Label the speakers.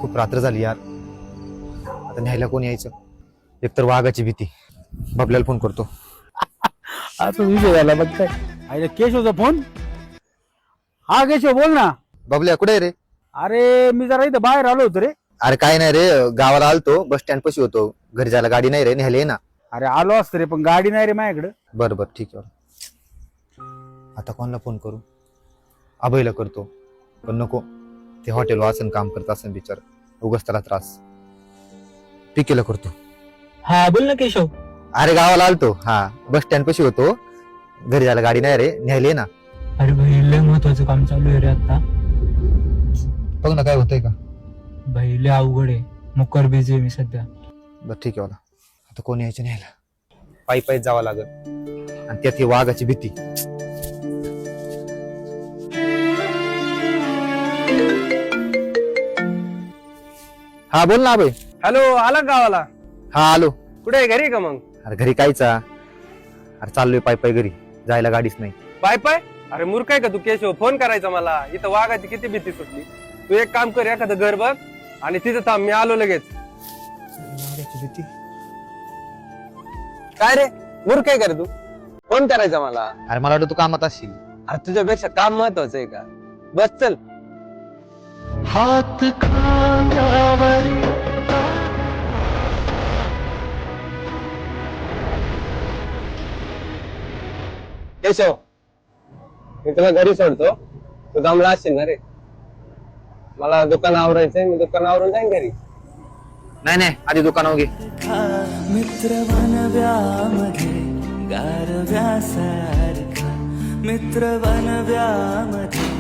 Speaker 1: खूप रात्र झाली यार, आता न्यायला कोण यायचं? एकतर वाघाची भीती. बबल्याला फोन करतो.
Speaker 2: आता विषय झाला बघ काय. अरे केशवचा फोन. हा केशव बोल ना.
Speaker 1: बबल्या कुठे आहे रे?
Speaker 2: अरे मी जरा इथं बाहेर आलो होतो रे.
Speaker 1: अरे काय नाही रे, गावाला आलतो, बस स्टँड पाशी होतो. घरी जायला गाडी नाही रे, न्यायला ये ना.
Speaker 2: अरे आलो असतो रे, पण गाडी नाही रे माझ्याकडे.
Speaker 1: बरं बरं ठीक आहे. आता कोणाला फोन करू? अभयला करतो, पण नको, ते हॉटेल वाचन काम करत असेल बिचार, उगाच त्याला त्रास. पिकेला करतो.
Speaker 3: हा बोल ना केशव.
Speaker 1: अरे गावाला आलतो, हा बस स्टँड पाशी होतो. घरी जायला गाडी नाही रे, न्यायला ये ना.
Speaker 3: अरे भाई लय महत्वाचं काम चालू आहे रे आता.
Speaker 1: बघ ना काय होतंय का.
Speaker 3: भाई लय अवघड आहे, मुकर बिझी आहे मी सध्या.
Speaker 1: बरं ठीक आहे. आता कोण यायचं न्यायला? पायी पायीच जावं लागल, आणि त्यात ही वाघाची भीती. हा बोल ना अभय.
Speaker 4: हॅलो, आला गावाला?
Speaker 1: हा आलो.
Speaker 4: कुठे आहे, घरी का मग?
Speaker 1: अरे घरी कायचा, अरे चाललोय पायी पायी घरी, जायला गाडीच नाही.
Speaker 4: पाय पाय? अरे मूर्ख आहे का तू केशव? फोन करायचा मला. इथं वाघाची किती भीती सुटली. तू एक काम कर, एखादं घर बघ आणि तिथं थांब, मी आलो लगेच.
Speaker 1: वाघाची भीती.
Speaker 4: काय रे मूर्ख आहे का रे तू? फोन करायचा मला.
Speaker 1: अरे मला वाटतं तू कामात असशील.
Speaker 4: अरे तुझ्यापेक्षा काम महत्वाचं आहे का? बस चल.
Speaker 3: हात खांद्यावरी
Speaker 4: केशव, मी तुला घरी सोडतो, तू दमला असशील ना रे. मला दुकान आवरायचंय, मी दुकान आवरून जाईन घरी.
Speaker 1: नाही नाही, आधी दुकानावर घे.
Speaker 5: मित्र बनव्यामध्ये गारव्यासारखा, मित्र बनव्यामध्ये